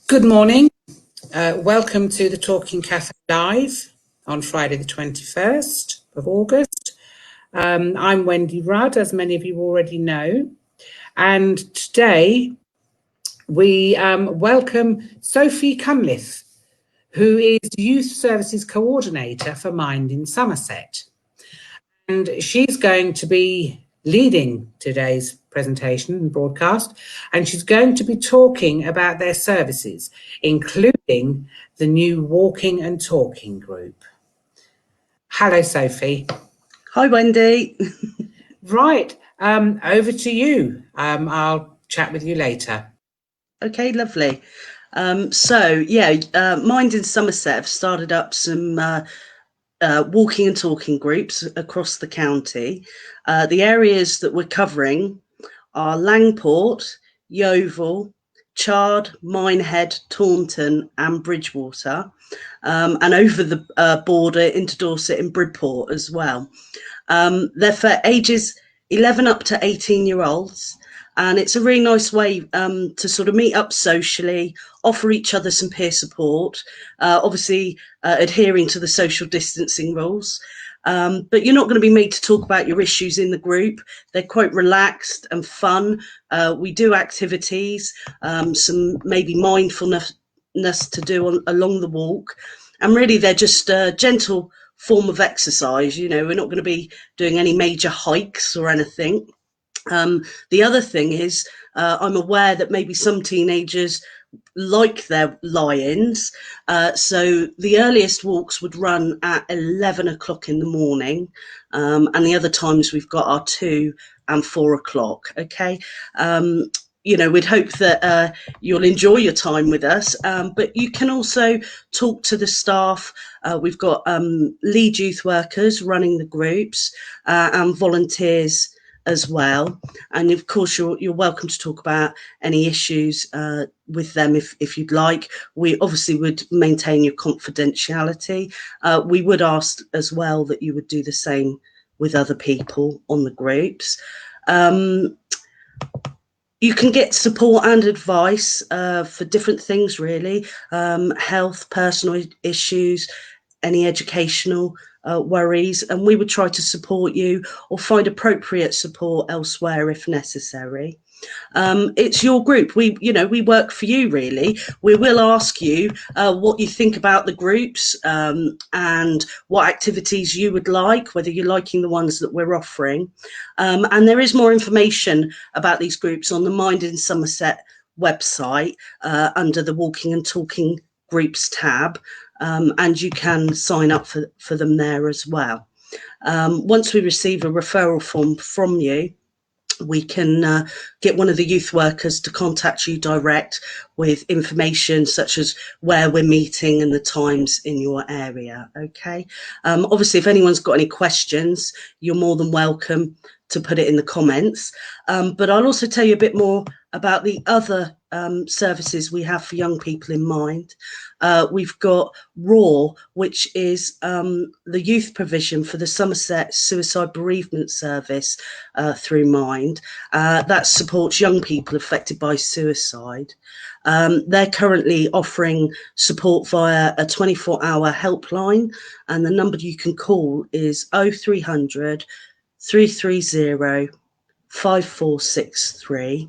Good morning. Welcome to the Talking Cafe Live on Friday the 21st of August. I'm Wendy Rudd, as many of you already know. And today we welcome Sophie Cunliffe, who is Youth Services Coordinator for Mind in Somerset. And she's going to be leading today's presentation and broadcast, and she's going to be talking about their services, including the new Walking and Talking group. Hello, Sophie. Hi, Wendy. Right, over to you. I'll chat with you later. Okay, lovely. Mind in Somerset have started up some walking and talking groups across the county. The areas that we're covering are Langport, Yeovil, Chard, Minehead, Taunton and Bridgewater, and over the border into Dorset and Bridport as well. They're for ages 11 up to 18-year-olds. And it's a really nice way to sort of meet up socially, offer each other some peer support, obviously adhering to the social distancing rules. But you're not going to be made to talk about your issues in the group. They're quite relaxed and fun. We do activities, some maybe mindfulness to do along the walk. And really, they're just a gentle form of exercise. You know, we're not going to be doing any major hikes or anything. The other thing is, I'm aware that maybe some teenagers like their lie-ins. So the earliest walks would run at 11 o'clock in the morning. And the other times we've got our 2 and 4 o'clock. Okay. You know, we'd hope that you'll enjoy your time with us, but you can also talk to the staff. We've got lead youth workers running the groups and volunteers as well, and of course you're welcome to talk about any issues with them if you'd like. We obviously would maintain your confidentiality. We would ask as well that you would do the same with other people on the groups. You can get support and advice for different things, really. Health, personal issues, any educational worries, and we would try to support you or find appropriate support elsewhere if necessary. It's your group. We work for you, really. We will ask you what you think about the groups and what activities you would like, whether you're liking the ones that we're offering. And there is more information about these groups on the Mind in Somerset website under the Walking and Talking Groups tab. And you can sign up for them there as well. Once we receive a referral form from you, we can get one of the youth workers to contact you direct with information such as where we're meeting and the times in your area. Okay. Obviously, if anyone's got any questions, you're more than welcome to put it in the comments. But I'll also tell you a bit more about the other services we have for young people in mind. We've got RAW, which is the youth provision for the Somerset Suicide Bereavement Service through Mind. That supports young people affected by suicide. They're currently offering support via a 24-hour helpline, and the number you can call is 0300 330 5463.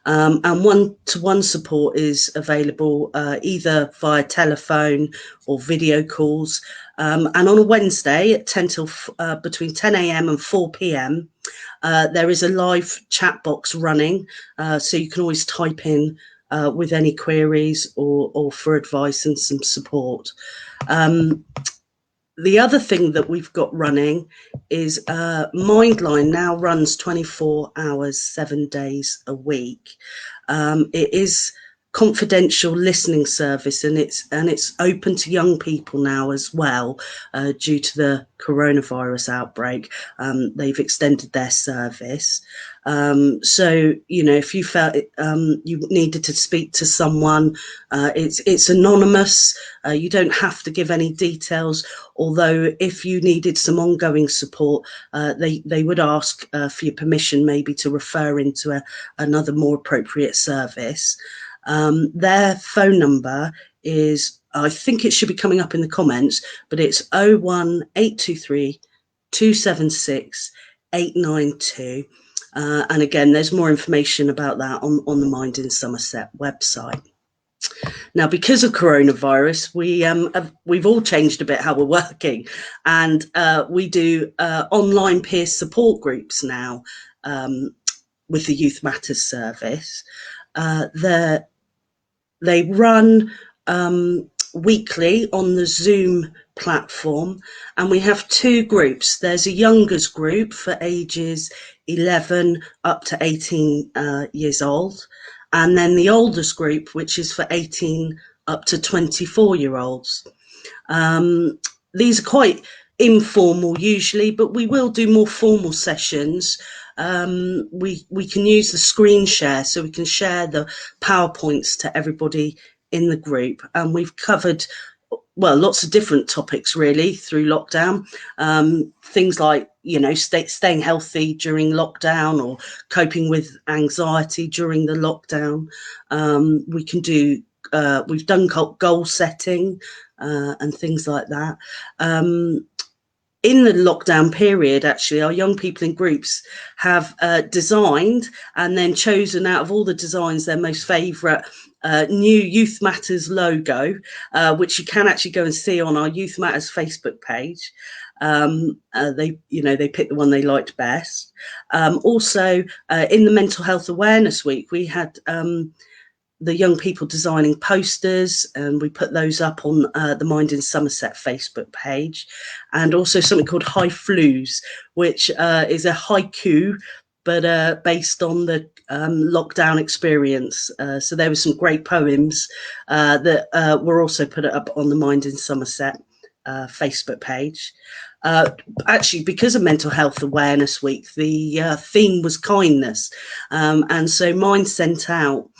And one-to-one support is available either via telephone or video calls. And on a Wednesday at between 10 a.m. and 4 p.m, there is a live chat box running, so you can always type in with any queries or for advice and some support. The other thing that we've got running is Mindline now runs 24 hours, 7 days a week. It is confidential listening service, and it's open to young people now as well due to the coronavirus outbreak. They've extended their service. So, you know, if you felt you needed to speak to someone, it's anonymous. You don't have to give any details, although if you needed some ongoing support, they would ask for your permission maybe to refer into another more appropriate service. Their phone number is, I think it should be coming up in the comments, but it's 01823 276 892. And again, there's more information about that on the Mind in Somerset website. Now, because of coronavirus, we've all changed a bit how we're working, and we do online peer support groups now with the Youth Matters service. They run weekly on the Zoom platform, and we have two groups. There's a youngers group for ages 11 up to 18 years old, and then the oldest group, which is for 18 up to 24-year-olds. These are quite informal usually, but we will do more formal sessions. We can use the screen share, so we can share the PowerPoints to everybody in the group, and we've covered, well, lots of different topics really through lockdown. Things like, you know, staying healthy during lockdown, or coping with anxiety during the lockdown. We can do, we've done goal setting and things like that. In the lockdown period, actually, our young people in groups have designed and then chosen out of all the designs their most favourite new Youth Matters logo, which you can actually go and see on our Youth Matters Facebook page. They picked the one they liked best. Also, in the Mental Health Awareness Week, we had the young people designing posters, and we put those up on the Mind in Somerset Facebook page, and also something called High Flues, which is a haiku, but based on the lockdown experience. So there were some great poems that were also put up on the Mind in Somerset Facebook page. Actually, because of Mental Health Awareness Week, the theme was kindness, and so Mind sent out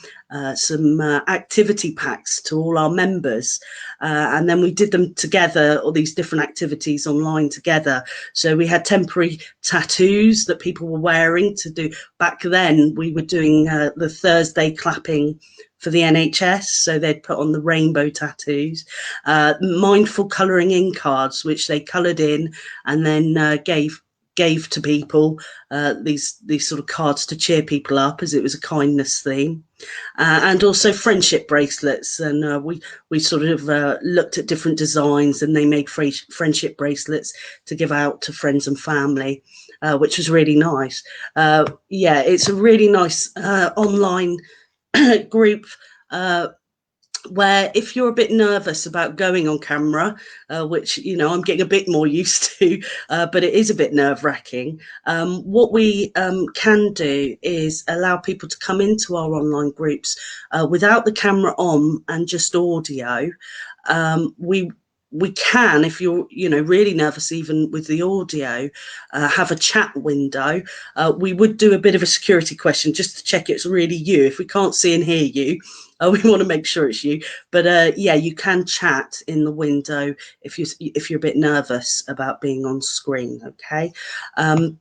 some activity packs to all our members, and then we did them together, all these different activities online together. So we had temporary tattoos that people were wearing to do. Back then we were doing the Thursday clapping for the NHS, so they'd put on the rainbow tattoos, mindful colouring in cards, which they coloured in and then gave to people, these sort of cards to cheer people up, as it was a kindness theme, and also friendship bracelets. And we sort of looked at different designs, and they made friendship bracelets to give out to friends and family, which was really nice. Yeah, it's a really nice online group where if you're a bit nervous about going on camera, which, you know, I'm getting a bit more used to, but it is a bit nerve-wracking, what we can do is allow people to come into our online groups without the camera on and just audio. We can, if you're, you know, really nervous, even with the audio, have a chat window. We would do a bit of a security question just to check it's really you. If we can't see and hear you, we want to make sure it's you. But yeah, you can chat in the window if you're a bit nervous about being on screen. Okay.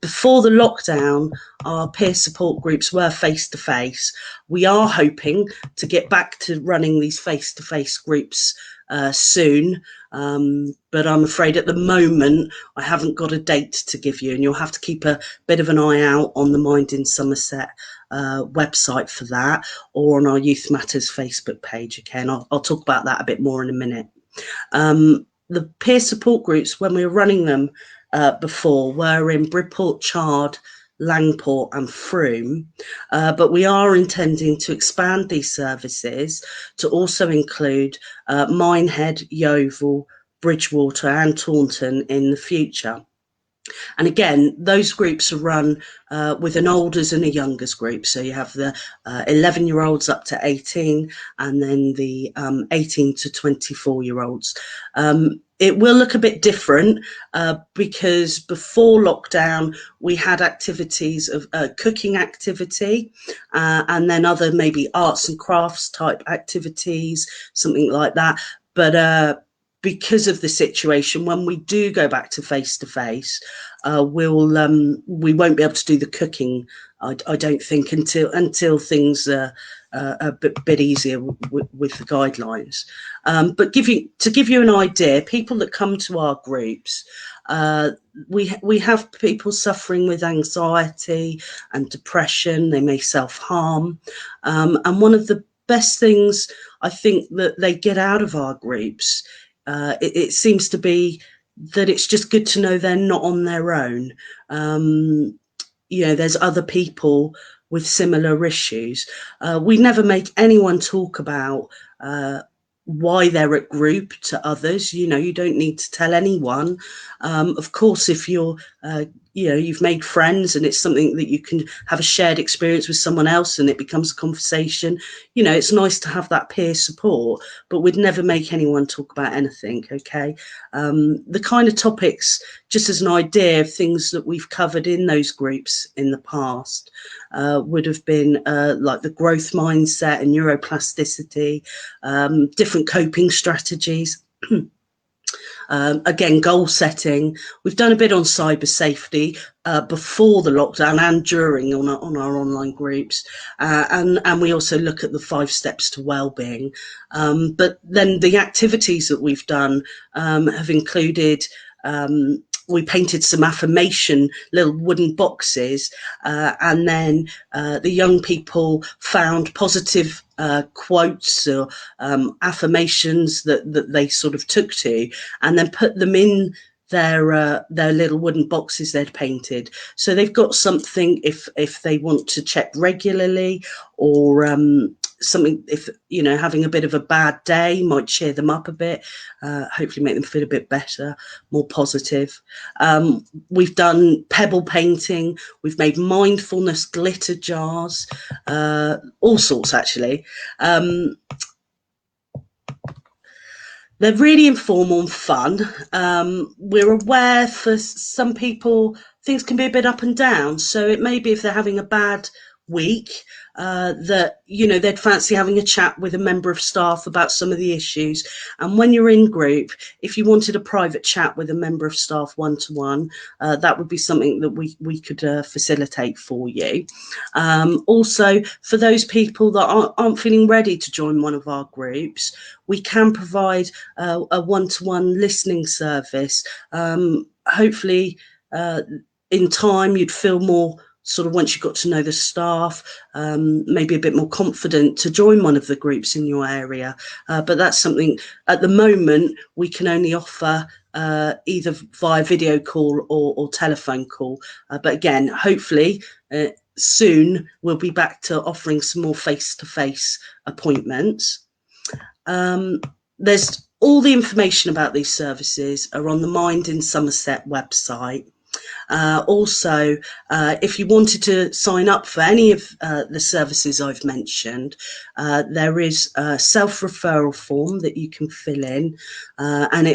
Before the lockdown, our peer support groups were face-to-face. We are hoping to get back to running these face-to-face groups soon, but I'm afraid at the moment I haven't got a date to give you, and you'll have to keep a bit of an eye out on the Mind in Somerset website for that, or on our Youth Matters Facebook page. Again, I'll talk about that a bit more in a minute. The peer support groups, when we were running them before, were in Bridport, Chard, Langport and Frome, but we are intending to expand these services to also include Minehead, Yeovil, Bridgewater and Taunton in the future. And again, those groups are run with an olders and a youngers group. So you have the 11-year-olds up to 18, and then the 18 to 24-year-olds. It will look a bit different because before lockdown, we had activities of cooking activity and then other maybe arts and crafts type activities, something like that. But because of the situation, when we do go back to face-to-face, we won't be able to do the cooking, I don't think, until things a bit easier with the guidelines. But to give you an idea, people that come to our groups, we have people suffering with anxiety and depression. They may self-harm, and one of the best things I think that they get out of our groups, it seems to be that it's just good to know they're not on their own. You know, there's other people with similar issues. We never make anyone talk about why they're at group to others. You know, you don't need to tell anyone. Of course, if you're you know, you've made friends and it's something that you can have a shared experience with someone else and it becomes a conversation, you know, it's nice to have that peer support, but we'd never make anyone talk about anything. Okay. The kind of topics, just as an idea of things that we've covered in those groups in the past, would have been like the growth mindset and neuroplasticity, different coping strategies. Again, goal setting. We've done a bit on cyber safety before the lockdown and during on our online groups, and we also look at the 5 steps to well-being. But then the activities that we've done have included. We painted some affirmation little wooden boxes, and then the young people found positive quotes or affirmations that they sort of took to, and then put them in their little wooden boxes they'd painted. So they've got something if they want to check regularly, or something, if you know, having a bit of a bad day might cheer them up a bit, hopefully make them feel a bit better, more positive. We've done pebble painting, we've made mindfulness glitter jars, all sorts actually. They're really informal and fun. We're aware for some people things can be a bit up and down, so it may be if they're having a bad week, that, you know, they'd fancy having a chat with a member of staff about some of the issues. And when you're in group, if you wanted a private chat with a member of staff one-to-one, that would be something that we could facilitate for you. Also, for those people that aren't feeling ready to join one of our groups, we can provide a one-to-one listening service. Hopefully, in time, you'd feel more sort of, once you got to know the staff, maybe a bit more confident to join one of the groups in your area. But that's something at the moment we can only offer either via video call or telephone call. But again, hopefully soon we'll be back to offering some more face-to-face appointments. There's all the information about these services are on the Mind in Somerset website. Also, if you wanted to sign up for any of the services I've mentioned, there is a self-referral form that you can fill in, and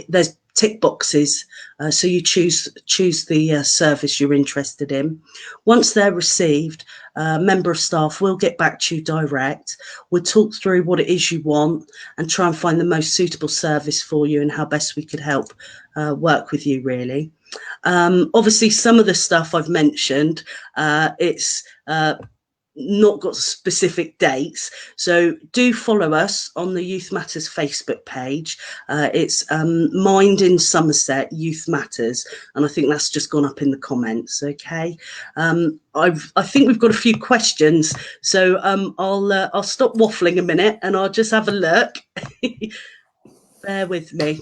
there's tick boxes, so you choose the service you're interested in. Once they're received, a member of staff will get back to you direct. We'll talk through what it is you want and try and find the most suitable service for you and how best we could help work with you, really. Obviously, some of the stuff I've mentioned, it's not got specific dates, so do follow us on the Youth Matters Facebook page. It's Mind in Somerset Youth Matters, and I think that's just gone up in the comments. Okay, I think we've got a few questions, so I'll stop waffling a minute and I'll just have a look. Bear with me.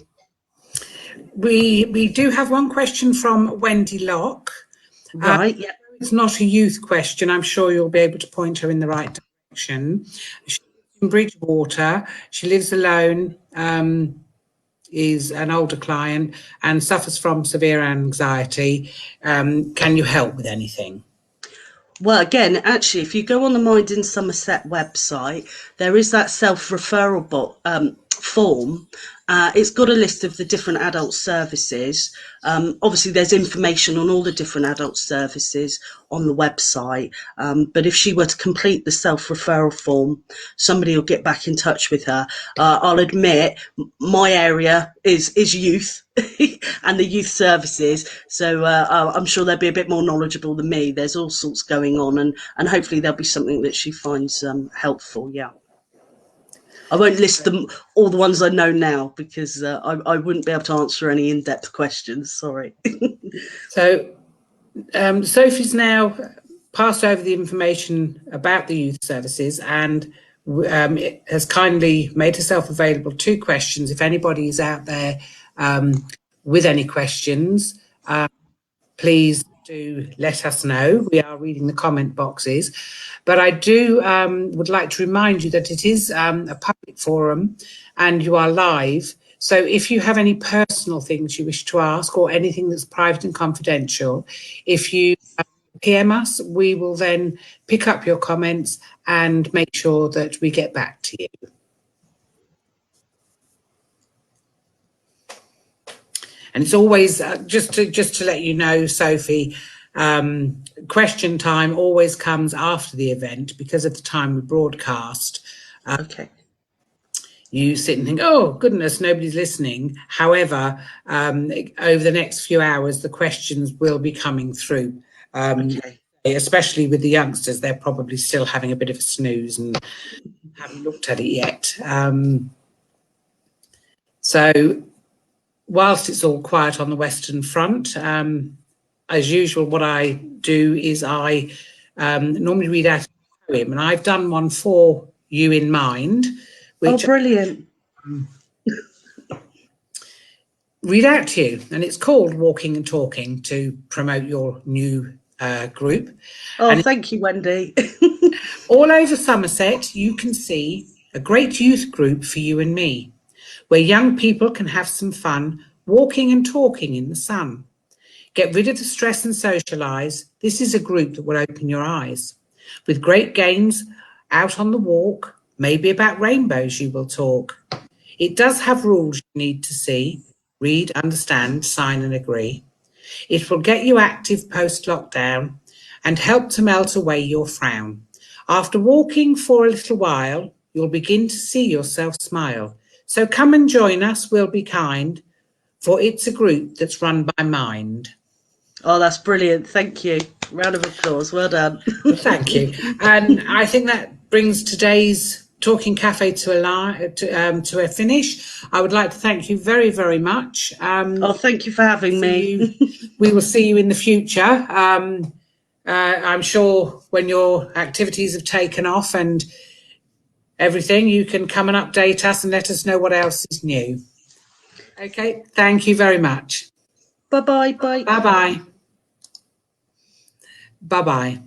We do have one question from Wendy Locke. Right, yeah. It's not a youth question. I'm sure you'll be able to point her in the right direction. She's in Bridgewater. She lives alone, is an older client and suffers from severe anxiety. Can you help with anything? Well, again, actually, if you go on the Mind in Somerset website, there is that self-referral form, it's got a list of the different adult services. Obviously, there's information on all the different adult services on the website. But if she were to complete the self-referral form, somebody will get back in touch with her. I'll admit, my area is youth and the youth services. So I'm sure they'll be a bit more knowledgeable than me. There's all sorts going on, and hopefully there'll be something that she finds helpful. Yeah. I won't list them all the ones I know now, because I wouldn't be able to answer any in-depth questions. Sorry. So Sophie's now passed over the information about the youth services, and it has kindly made herself available 2 questions. If anybody is out there with any questions, please do let us know. We are reading the comment boxes. But I do would like to remind you that it is a public forum and you are live. So if you have any personal things you wish to ask, or anything that's private and confidential, if you PM us, we will then pick up your comments and make sure that we get back to you. And it's always, just to let you know, Sophie, question time always comes after the event because of the time we broadcast. Okay. You sit and think, oh, goodness, nobody's listening. However, over the next few hours, the questions will be coming through. Okay. Especially with the youngsters, they're probably still having a bit of a snooze and haven't looked at it yet. So whilst it's all quiet on the Western Front, as usual, what I do is I normally read out a poem, and I've done one for you in mind. Which brilliant. Read out to you, and it's called Walking and Talking, to promote your new group. Oh, and thank you, Wendy. All over Somerset, you can see a great youth group for you and me, where young people can have some fun walking and talking in the sun. Get rid of the stress and socialise. This is a group that will open your eyes. With great games out on the walk, maybe about rainbows you will talk. It does have rules you need to see. Read, understand, sign and agree. It will get you active post-lockdown and help to melt away your frown. After walking for a little while, you'll begin to see yourself smile. So come and join us, we'll be kind, for it's a group that's run by mind. Oh, that's brilliant. Thank you. Round of applause. Well done. Thank you. And I think that brings today's Talking Cafe to a finish. I would like to thank you very, very much. Thank you for having me. We will see you in the future. I'm sure when your activities have taken off and everything, you can come and update us and let us know what else is new. Okay, thank you very much. Bye-bye. Bye. Bye-bye. Bye-bye.